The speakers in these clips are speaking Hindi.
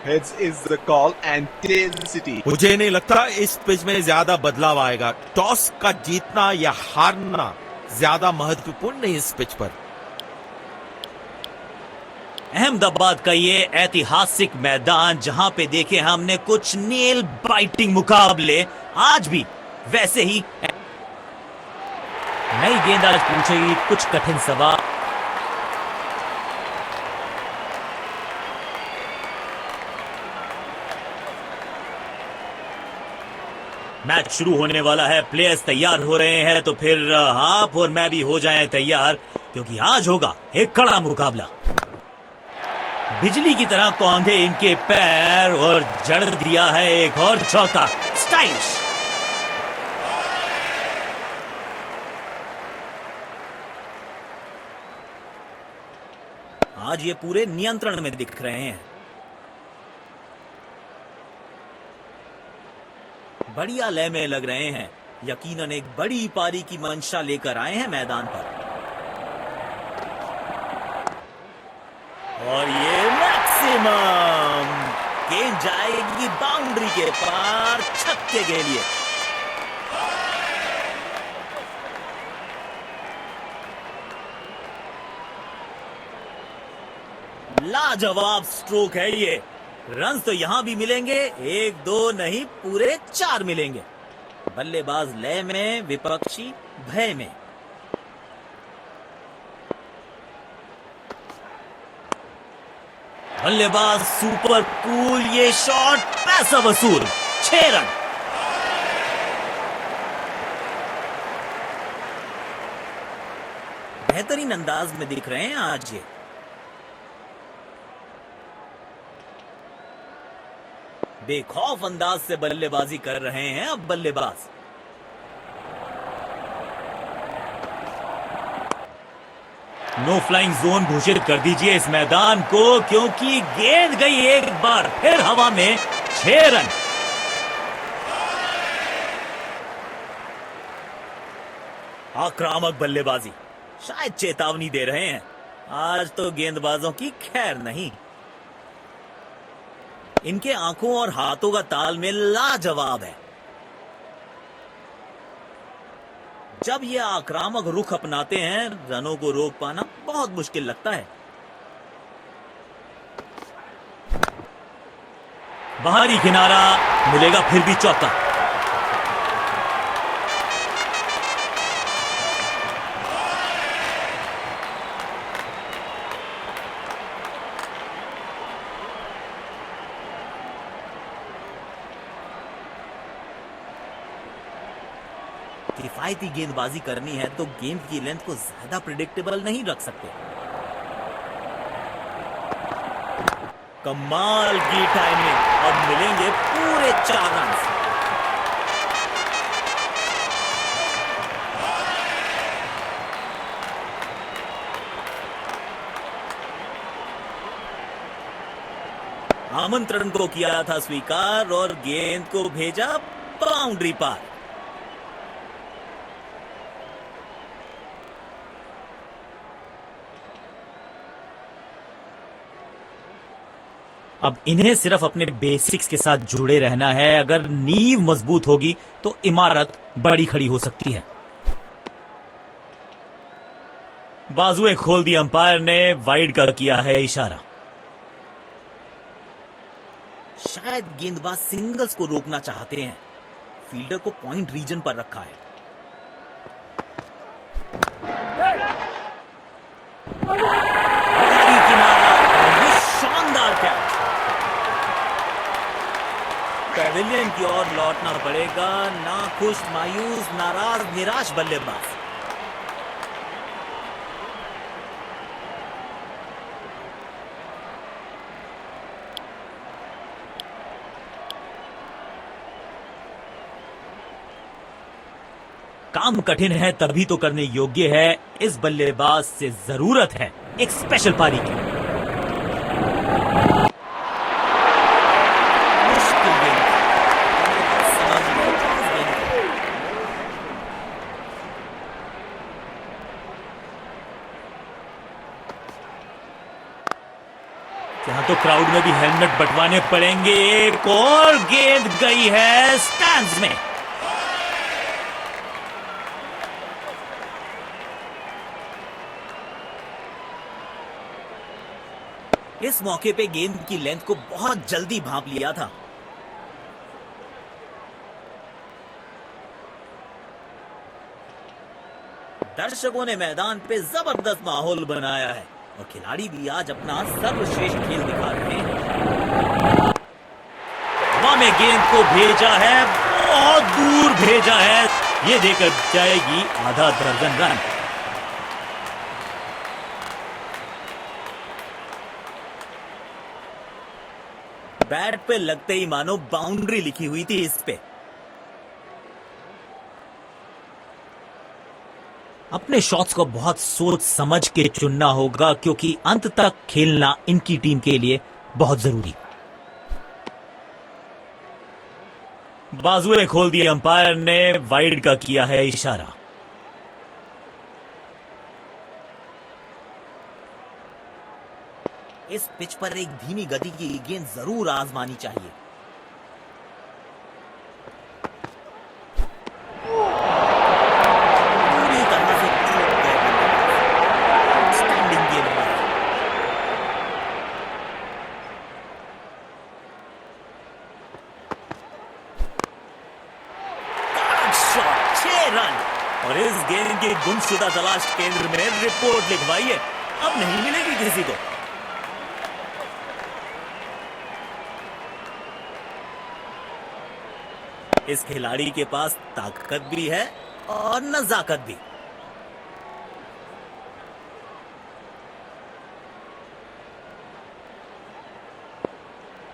Heads is the call and tails city. मुझे नहीं लगता इस पिच में ज्यादा बदलाव आएगा। टॉस का जीतना या हारना ज्यादा महत्वपूर्ण नहीं इस पिच पर। अहमदाबाद का ये ऐतिहासिक मैदान जहां पे देखे हमने कुछ नेल बाइटिंग मुकाबले, आज भी वैसे ही नई गेंद आज पूछेगी कुछ कठिन सवाल। मैच शुरू होने वाला है, प्लेयर्स तैयार हो रहे हैं, तो फिर आप और मैं भी हो जाएं तैयार, क्योंकि आज होगा एक कड़ा मुकाबला। बिजली की तरह कौंधे इनके पैर और जड़ दिया है एक और चौका। स्टाइलिश। आज ये पूरे नियंत्रण में दिख रहे हैं। बढ़िया लय में लग रहे हैं। यकीनन एक बड़ी पारी की मंशा लेकर आए हैं मैदान पर। और ये मैक्सिमम गेंद जाएगी बाउंड्री के पार, छक्के के लिए। लाजवाब स्ट्रोक है ये। रन तो यहां भी मिलेंगे, 1-2 नहीं पूरे 4 मिलेंगे। बल्लेबाज लय में, विपक्षी भय में। बल्लेबाज सुपर कूल, ये शॉट पैसा वसूल। 6 रन। बेहतरीन अंदाज में दिख रहे हैं आज ये। बेखौफ अंदाज से बल्लेबाजी कर रहे हैं अब बल्लेबाज। नो फ्लाइंग जोन घोषित कर दीजिए इस मैदान को, क्योंकि गेंद गई एक बार फिर हवा में। 6 रन। आक्रामक बल्लेबाजी, शायद चेतावनी दे रहे हैं। आज तो गेंदबाजों की खैर नहीं। इनके आंखों और हाथों का तालमेल लाजवाब है। जब ये आक्रामक रुख अपनाते हैं, रनों को रोक पाना बहुत मुश्किल लगता है। बाहरी किनारा मिलेगा, फिर भी चौका। किफायती गेंदबाजी करनी है तो गेंद की लेंथ को ज्यादा प्रिडिक्टेबल नहीं रख सकते। कमाल की टाइमिंग और मिलेंगे पूरे 4 रन। आमंत्रण को किया था स्वीकार और गेंद को भेजा बाउंड्री पार। अब इन्हें सिर्फ अपने बेसिक्स के साथ जुड़े रहना है। अगर नींव मजबूत होगी तो इमारत बड़ी खड़ी हो सकती है। बाजुएं खोल दी अंपायर ने, वाइड का किया है इशारा। शायद गेंदबाज सिंगल्स को रोकना चाहते हैं। फील्डर को पॉइंट रीजन पर रखा है। शानदार कैच। पैविलियन की ओर लौटना पड़ेगा। नाखुश, मायूस, नाराज, निराश बल्लेबाज। काम कठिन है तभी तो करने योग्य है। इस बल्लेबाज से जरूरत है एक स्पेशल पारी की। यहाँ तो क्राउड में भी हेलमेट बंटवाने पड़ेंगे। एक और गेंद गई है स्टैंड्स में। इस मौके पे गेंद की लेंथ को बहुत जल्दी भांप लिया था। दर्शकों ने मैदान पे जबरदस्त माहौल बनाया है और खिलाड़ी भी आज अपना सर्वश्रेष्ठ खेल दिखा रहे हैं। हवा में गेंद को भेजा है, बहुत दूर भेजा है, ये देकर जाएगी आधा दर्जन रन। बैट पे लगते ही मानो बाउंड्री लिखी हुई थी इस पे। अपने शॉट्स को बहुत सोच समझ के चुनना होगा क्योंकि अंत तक खेलना इनकी टीम के लिए बहुत जरूरी। बाजुएं खोल दी, अंपायर ने वाइड का किया है इशारा। इस पिच पर एक धीमी गति की गेंद जरूर आजमानी चाहिए। पूरी तरह से चूक गए बल्लेबाज। स्टैंडिंग गेंदबाज। कड़क शॉट, 6 रन। और इस गेंद की गुमशुदा तलाश केंद्र में रिपोर्ट लिखवाई है, अब नहीं मिलेगी किसी को। इस खिलाड़ी के पास ताकत भी है और नजाकत भी।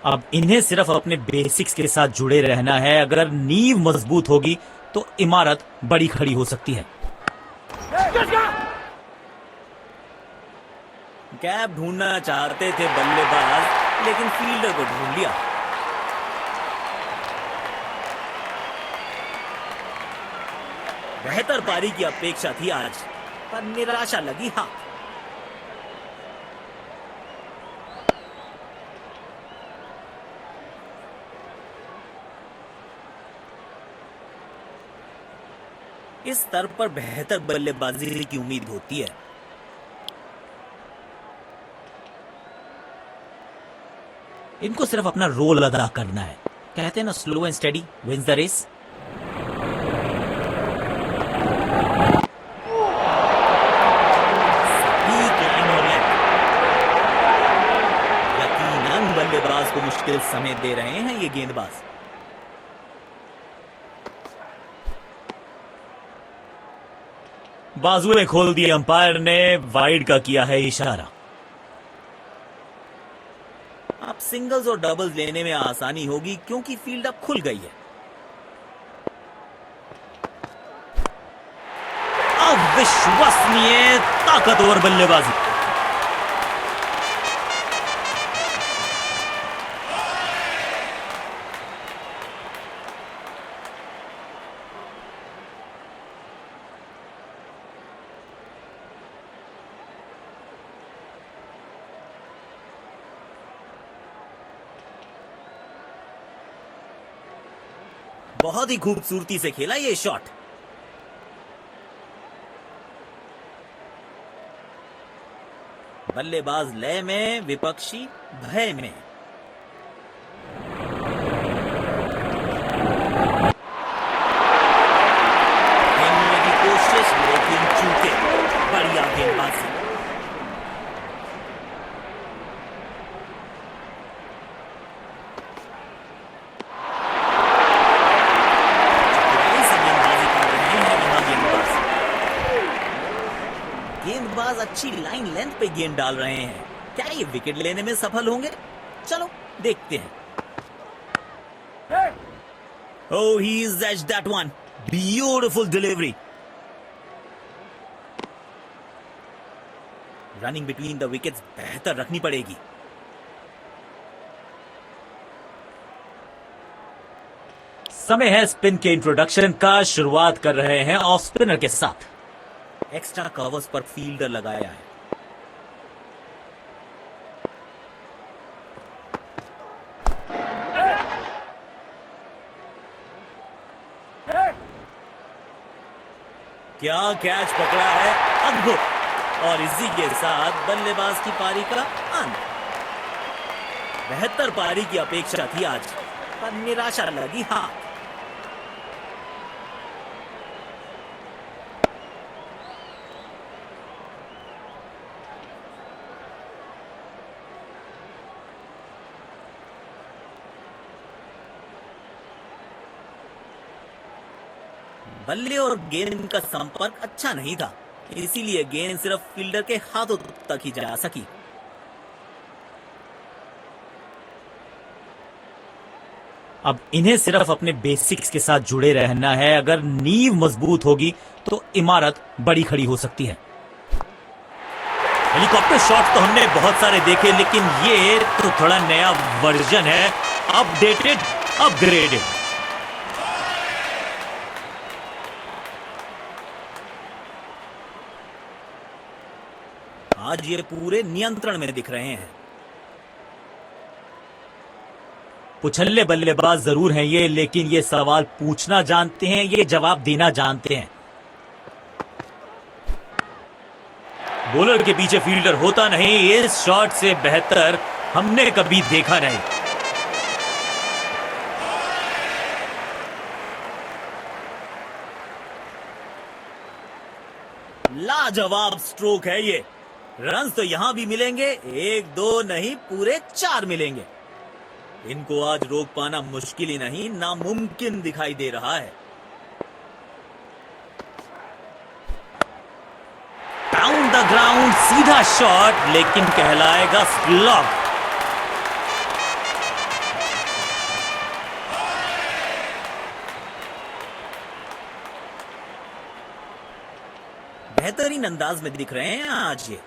अब इन्हें सिर्फ अपने बेसिक्स के साथ जुड़े रहना है। अगर नींव मजबूत होगी तो इमारत बड़ी खड़ी हो सकती है। गैप ढूंढना चाहते थे बल्लेबाज, लेकिन फील्डर को ढूंढ लिया। बेहतर पारी की अपेक्षा थी आज, पर निराशा लगी हाथ। इस स्तर पर बेहतर बल्लेबाजी की उम्मीद होती है। इनको सिर्फ अपना रोल अदा करना है। कहते हैं ना, slow and steady wins the race. बल्लेबाज को मुश्किल समय दे रहे हैं ये गेंदबाज। बाजुएं खोल दी, अंपायर ने वाइड का किया है इशारा। अब सिंगल्स और डबल्स लेने में आसानी होगी क्योंकि फील्ड अब खुल गई है। अविश्वसनीय ताकतवर बल्लेबाजी। बहुत ही खूबसूरती से खेला ये शॉट। बल्लेबाज लय में, विपक्षी भय में। खेलने की कोशिश लेकिन चूके। बढ़िया गेंदबाजी। गेंदबाज अच्छी लाइन लेंथ पे गेंद डाल रहे हैं। क्या ये विकेट लेने में सफल होंगे? चलो देखते हैं। Oh, he's edged that one. Beautiful delivery. Running between the wickets बेहतर रखनी पड़ेगी। समय है स्पिन के इंट्रोडक्शन का। शुरुआत कर रहे हैं ऑफ स्पिनर के साथ। एक्स्ट्रा कवर्स पर फील्डर लगाया है। क्या कैच पकड़ा है, अद्भुत। और इसी के साथ बल्लेबाज की पारी का अंत। बेहतर पारी की अपेक्षा थी आज, पर निराशा लगी हां। बल्ले और गेंद का संपर्क अच्छा नहीं था, इसीलिए गेंद सिर्फ फील्डर के हाथों तक ही जा सकी। अब इन्हें सिर्फ अपने बेसिक्स के साथ जुड़े रहना है। अगर नींव मजबूत होगी तो इमारत बड़ी खड़ी हो सकती है। हेलीकॉप्टर शॉट तो हमने बहुत सारे देखे, लेकिन ये तो थोड़ा नया वर्जन है, अपडेटेड, अपग्रेडेड। आज ये पूरे नियंत्रण में दिख रहे हैं। पुछल्ले बल्लेबाज जरूर हैं ये, लेकिन ये सवाल पूछना जानते हैं, ये जवाब देना जानते हैं। बॉलर के पीछे फील्डर होता नहीं, इस शॉट से बेहतर हमने कभी देखा नहीं। लाजवाब स्ट्रोक है ये। रन्स तो यहां भी मिलेंगे, 1-2 नहीं, पूरे 4 मिलेंगे। इनको आज रोक पाना मुश्किल ही नहीं, नामुमकिन दिखाई दे रहा है। डाउन द ग्राउंड सीधा शॉट, लेकिन कहलाएगा स्लॉग। बेहतरीन अंदाज में दिख रहे हैं आज ये।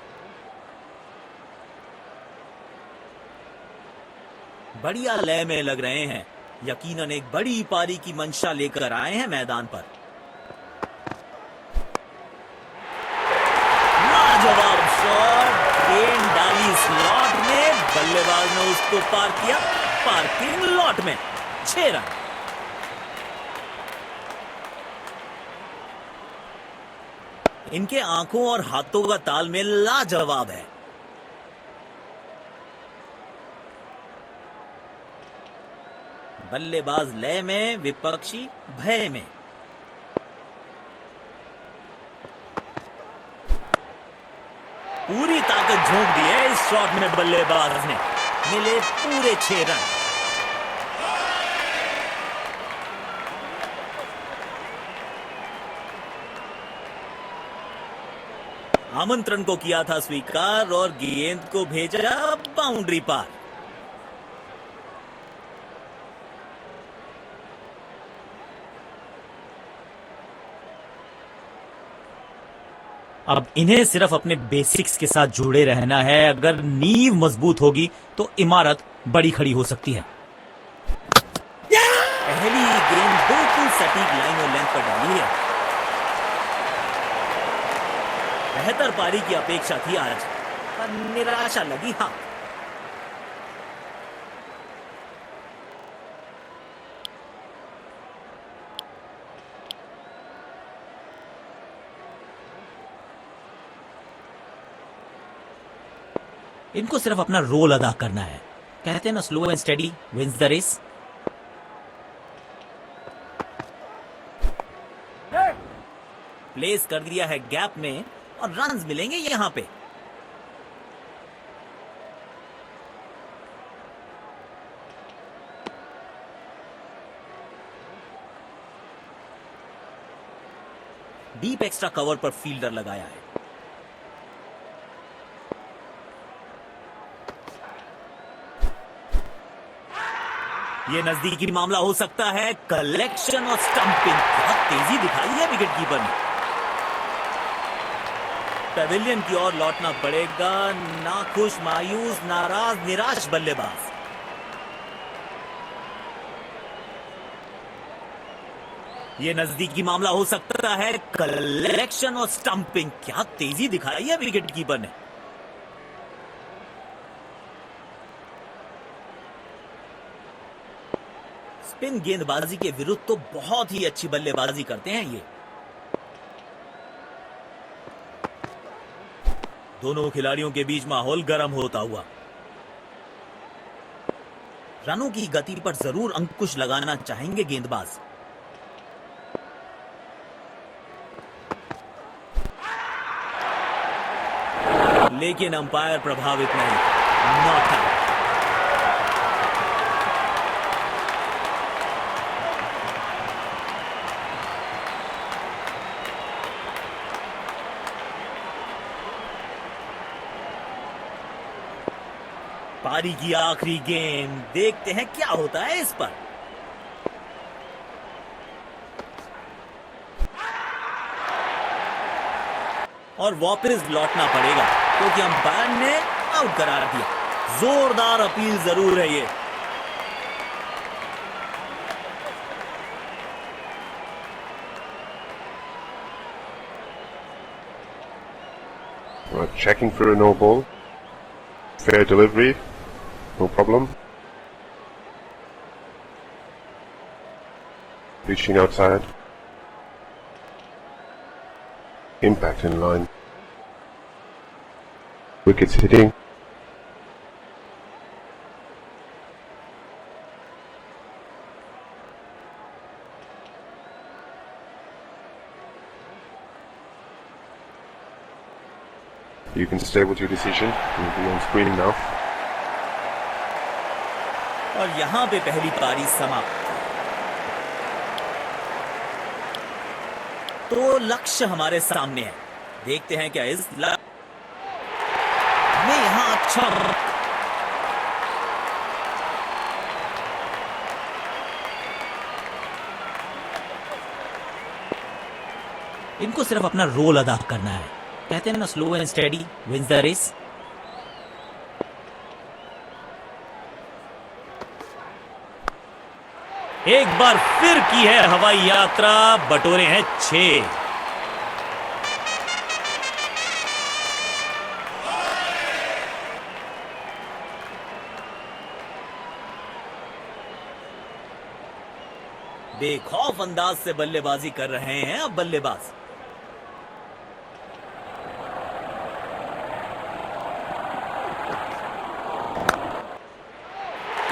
बढ़िया लय में लग रहे हैं, यकीनन एक बड़ी पारी की मंशा लेकर आए हैं मैदान पर। लाजवाब शॉट, गेंद डाली स्लॉट में, बल्लेबाज ने उसको पार किया पार्किंग लॉट में। 6 रन। इनके आंखों और हाथों का तालमेल लाजवाब है। बल्लेबाज लय में, विपक्षी भय में। पूरी ताकत झोंक दी है इस शॉट में बल्लेबाज ने, मिले पूरे 6 रन। आमंत्रण को किया था स्वीकार और गेंद को भेजा बाउंड्री पार। अब इन्हें सिर्फ अपने बेसिक्स के साथ जुड़े रहना है। अगर नींव मजबूत होगी तो इमारत बड़ी खड़ी हो सकती है। पहली गेंद बिल्कुल सटीक लाइन और लेंथ पर डाली है। बेहतर पारी की अपेक्षा थी आज, पर निराशा लगी हां। इनको सिर्फ अपना रोल अदा करना है। कहते हैं ना, slow and steady wins the race. Place कर दिया है गैप में और रन्स मिलेंगे यहां पे। डीप एक्स्ट्रा कवर पर फील्डर लगाया है। ये नजदीकी मामला हो सकता है। कलेक्शन और स्टंपिंग, बहुत तेजी दिखाई है विकेट कीपर ने। पेविलियन की ओर लौटना पड़ेगा। नाखुश, मायूस, नाराज, निराश बल्लेबाज। ये नजदीकी मामला हो सकता है। कलेक्शन और स्टंपिंग, क्या तेजी दिखाई है विकेट कीपर ने। स्पिन गेंदबाजी के विरुद्ध तो बहुत ही अच्छी बल्लेबाजी करते हैं ये। दोनों खिलाड़ियों के बीच माहौल गर्म होता हुआ। रनों की गति पर जरूर अंकुश लगाना चाहेंगे गेंदबाज। लेकिन अंपायर प्रभावित नहीं, नॉट आउट। पारी की आखिरी गेंद, देखते हैं क्या होता है इस पर। और वापस लौटना पड़ेगा क्योंकि अंपायर ने आउट करार दिया। जोरदार अपील जरूर है ये। Checking for a no ball. Fair delivery. No problem. Reaching outside. Impact in line. Wickets hitting. You can stay with your decision. You'll be on screen now. और यहां पे पहली पारी समाप्त। तो लक्ष्य हमारे सामने है। देखते हैं क्या इस में यहां अच्छा। इनको सिर्फ अपना रोल अदा करना है। कहते हैं ना, slow and steady wins the race. एक बार फिर की है हवाई यात्रा, बटोरे हैं 6। बेखौफ अंदाज से बल्लेबाजी कर रहे हैं अब बल्लेबाज।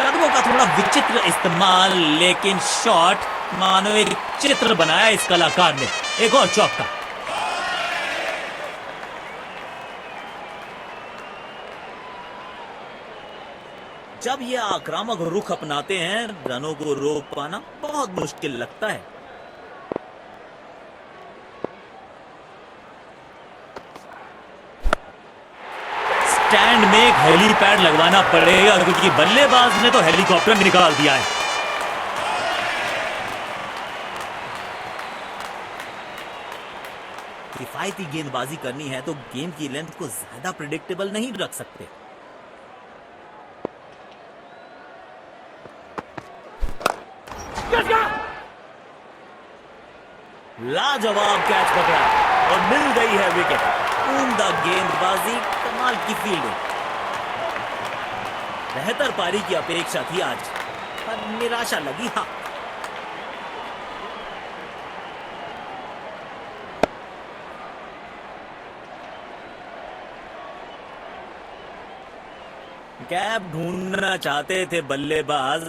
कदमों का थोड़ा विचित्र इस्तेमाल, लेकिन शॉट मानो एक चित्र बनाया इस कलाकार ने। एक और चौका। जब ये आक्रामक रुख अपनाते हैं, रनों को रोक पाना बहुत मुश्किल लगता है। स्टैंड में एक हेलीपैड लगवाना पड़ेगा क्योंकि बल्लेबाज ने तो हेलीकॉप्टर निकाल दिया है। किफायती गेंदबाजी करनी है तो गेंद की लेंथ को ज्यादा प्रिडिक्टेबल नहीं रख सकते। लाजवाब कैच पकड़ा और मिल गई है विकेट। उम्दा गेंदबाजी, कमाल की फील्डिंग। बेहतर पारी की अपेक्षा थी आज, पर निराशा लगी। हाँ, गैप ढूंढना चाहते थे बल्लेबाज,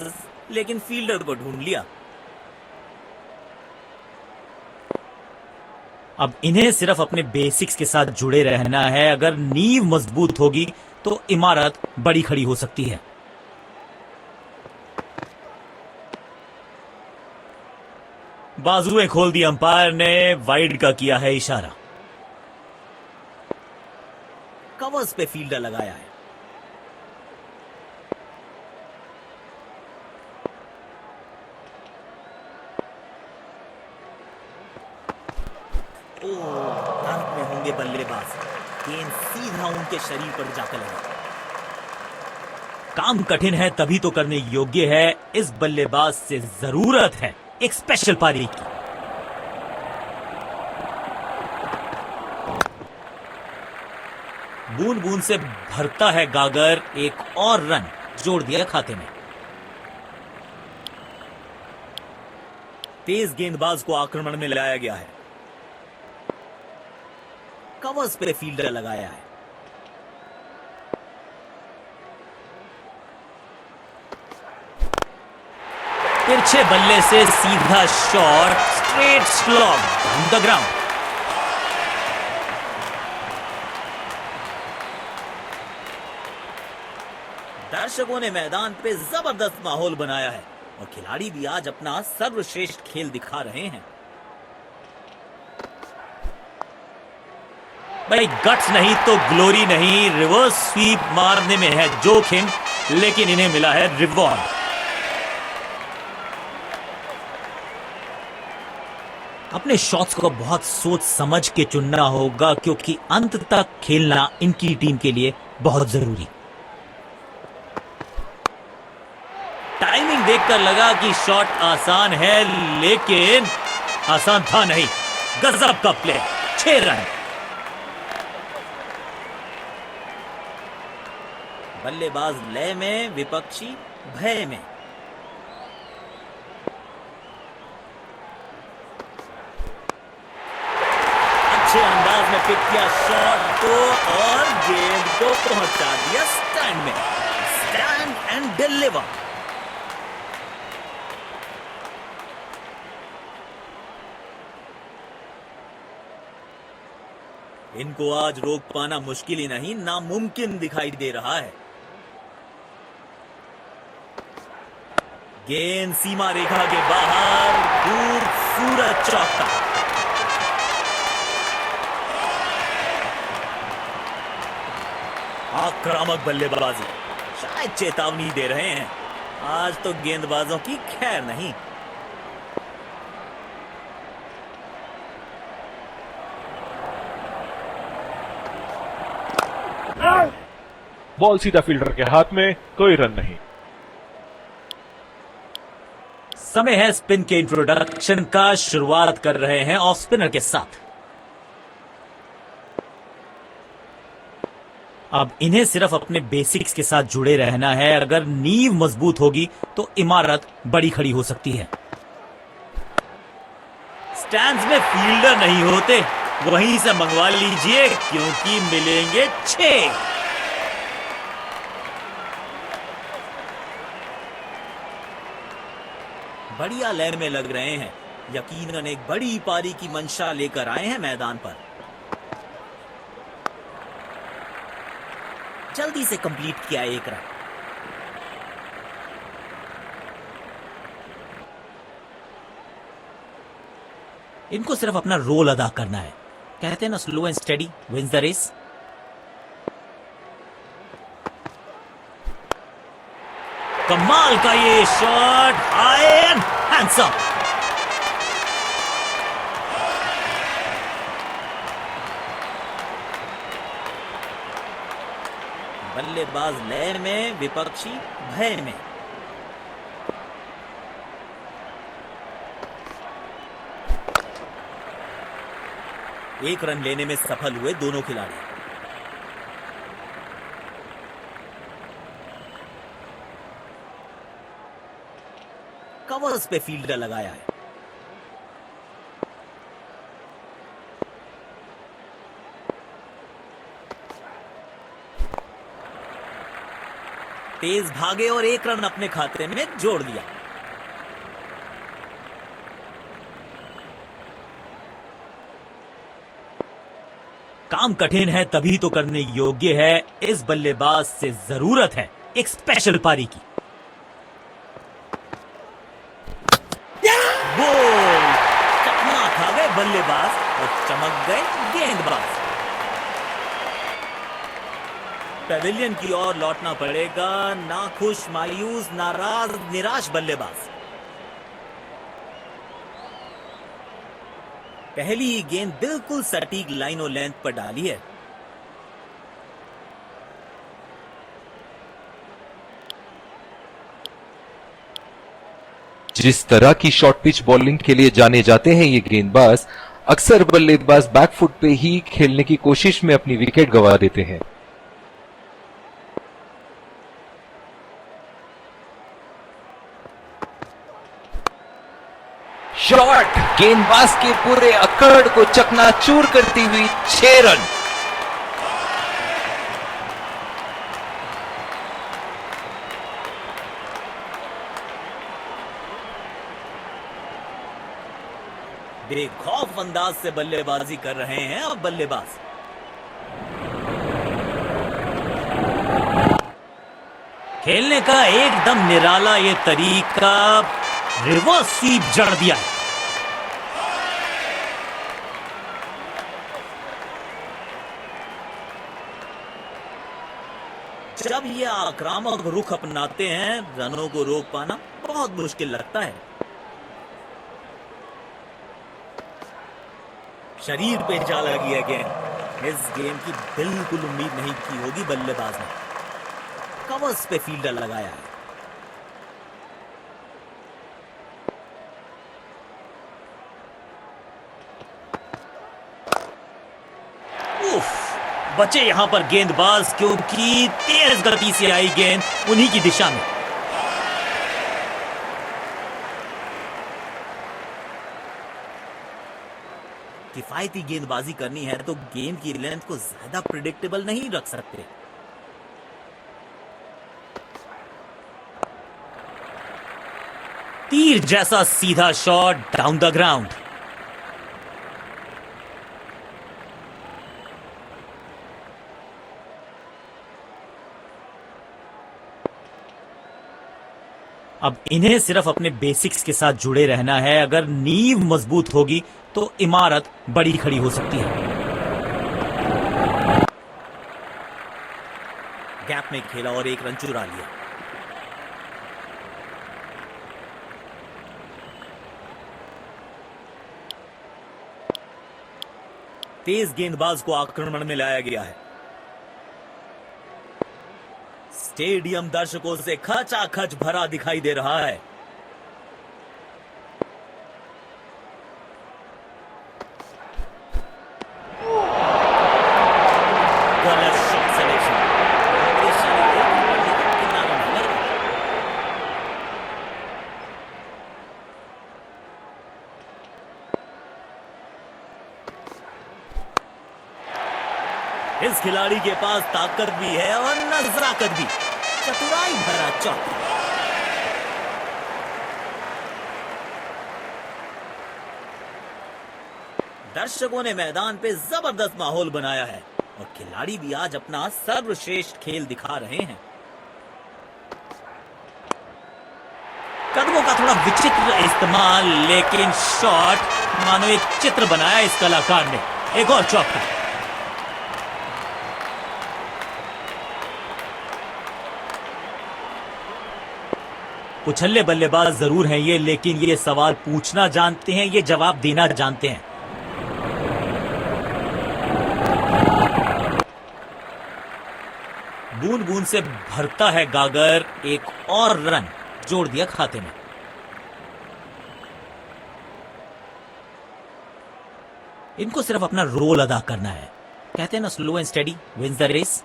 लेकिन फील्डर को ढूंढ लिया। अब इन्हें सिर्फ अपने बेसिक्स के साथ जुड़े रहना है। अगर नींव मजबूत होगी तो इमारत बड़ी खड़ी हो सकती है। बाजुएं खोल दी अंपायर ने, वाइड का किया है इशारा। कवर्स पे फील्डर लगाया है। दर्द में होंगे बल्लेबाज। गेंद सीधा उनके शरीर पर जाकर लगा। काम कठिन है तभी तो करने योग्य है। इस बल्लेबाज से जरूरत है एक स्पेशल पारी की। बूंद बूंद से भरता है गागर। एक और रन जोड़ दिया खाते में। तेज गेंदबाज को आक्रमण में लाया गया है। कवर्स पे फील्डर लगाया है। तिरछे बल्ले से सीधा shot, straight slog on the ground. दर्शकों ने मैदान पे जबरदस्त माहौल बनाया है और खिलाड़ी भी आज अपना सर्वश्रेष्ठ खेल दिखा रहे हैं। भाई गट्स नहीं तो ग्लोरी नहीं, रिवर्स स्वीप मारने में है जोखिम, लेकिन इन्हें मिला है रिवॉर्ड। अपने शॉट्स को बहुत सोच समझ के चुनना होगा क्योंकि अंत तक खेलना इनकी टीम के लिए बहुत जरूरी। टाइमिंग देखकर लगा कि शॉट आसान है, लेकिन आसान था नहीं। गजब का प्ले, 6 रन। बल्लेबाज लय में, विपक्षी भय में। अच्छे अंदाज में पिक किया शॉट को और गेंद को पहुंचा दिया स्टैंड में। Stand and deliver. इनको आज रोक पाना मुश्किल ही नहीं, नामुमकिन दिखाई दे रहा है। गेंद सीमा रेखा के बाहर, दूर सूरज चौका। आक्रामक बल्लेबाजी, शायद चेतावनी दे रहे हैं। आज तो गेंदबाजों की खैर नहीं। बॉल सीधा फील्डर के हाथ में, कोई रन नहीं। समय है स्पिन के इंट्रोडक्शन का। शुरुआत कर रहे हैं ऑफ स्पिनर के साथ। अब इन्हें सिर्फ अपने बेसिक्स के साथ जुड़े रहना है। अगर नींव मजबूत होगी तो इमारत बड़ी खड़ी हो सकती है। स्टैंड्स में फील्डर नहीं होते, वहीं से मंगवा लीजिए क्योंकि मिलेंगे 6। बढ़िया लय में लग रहे हैं। यकीनन एक बड़ी पारी की मंशा लेकर आए हैं मैदान पर। जल्दी से कंप्लीट किया 1 रन। इनको सिर्फ अपना रोल अदा करना है। कहते हैं ना, slow and steady wins the race. कमाल का ये शॉट, हाई एंड हैंडसम। बल्लेबाज लय में, विपक्षी भय में। एक रन लेने में सफल हुए दोनों खिलाड़ी। कवर्स पे फील्डर लगाया है। तेज भागे और 1 रन अपने खाते में जोड़ दिया। काम कठिन है तभी तो करने योग्य है। इस बल्लेबाज से जरूरत है एक स्पेशल पारी की। गोल! चकमा खा गए बल्लेबाज और चमक गए गेंदबाज। पेविलियन की ओर लौटना पड़ेगा। नाखुश, मायूस, नाराज, निराश बल्लेबाज। पहली ही गेंद बिल्कुल सटीक लाइनों लेंथ पर डाली है। जिस तरह की शॉर्ट पिच बॉलिंग के लिए जाने जाते हैं ये गेंदबाज, अक्सर बल्लेबाज बैकफुट पे ही खेलने की कोशिश में अपनी विकेट गंवा देते हैं। शॉट गेंदबाज के पूरे अकड़ को चकनाचूर करती हुई 6 रन। बेखौफ अंदाज से बल्लेबाजी कर रहे हैं अब बल्लेबाज। खेलने का एकदम निराला ये तरीका, रिवर्स स्वीप जड़ दिया है। जब ये आक्रामक रुख अपनाते हैं, रनों को रोक पाना बहुत मुश्किल लगता है। शरीर पे जा लगी है गेंद। इस गेम की बिल्कुल उम्मीद नहीं की होगी बल्लेबाज ने। कवर्स पे फील्डर लगाया है। उफ, बचे यहां पर गेंदबाज, क्योंकि तेज गति से आई गेंद उन्हीं की दिशा में। किफायती गेंदबाजी करनी है तो गेंद की लेंथ को ज्यादा प्रिडिक्टेबल नहीं रख सकते। तीर जैसा सीधा शॉट डाउन द ग्राउंड। अब इन्हें सिर्फ अपने बेसिक्स के साथ जुड़े रहना है। अगर नींव मजबूत होगी तो इमारत बड़ी खड़ी हो सकती है। गैप में खेला और एक रन चुरा लिया। तेज गेंदबाज को आक्रमण में लाया गया है। स्टेडियम दर्शकों से खचाखच भरा दिखाई दे रहा है। गलत शॉट सिलेक्शन। इस खिलाड़ी के पास ताकत भी है और नजाकत भी। चतुराई भरा चौका। दर्शकों ने मैदान पे जबरदस्त माहौल बनाया है और खिलाड़ी भी आज अपना सर्वश्रेष्ठ खेल दिखा रहे हैं। कदमों का थोड़ा विचित्र इस्तेमाल, लेकिन शॉट मानो एक चित्र बनाया इस कलाकार ने। एक और चौका। उछल्ले बल्लेबाज जरूर हैं ये, लेकिन ये सवाल पूछना जानते हैं, ये जवाब देना जानते हैं। बूंद बूंद से भरता है गागर। एक और रन जोड़ दिया खाते में। इनको सिर्फ अपना रोल अदा करना है। कहते हैं ना, slow and steady wins the race.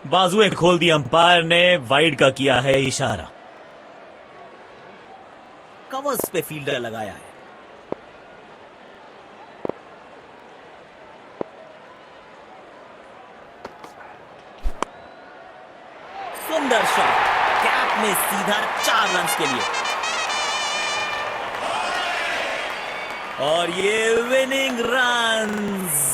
बाजुएं खोल दी अंपायर ने, वाइड का किया है इशारा। कवर्स पे फील्डर लगाया है। सुंदर शॉट, कैप में सीधा 4 रन के लिए। और ये विनिंग रन्स।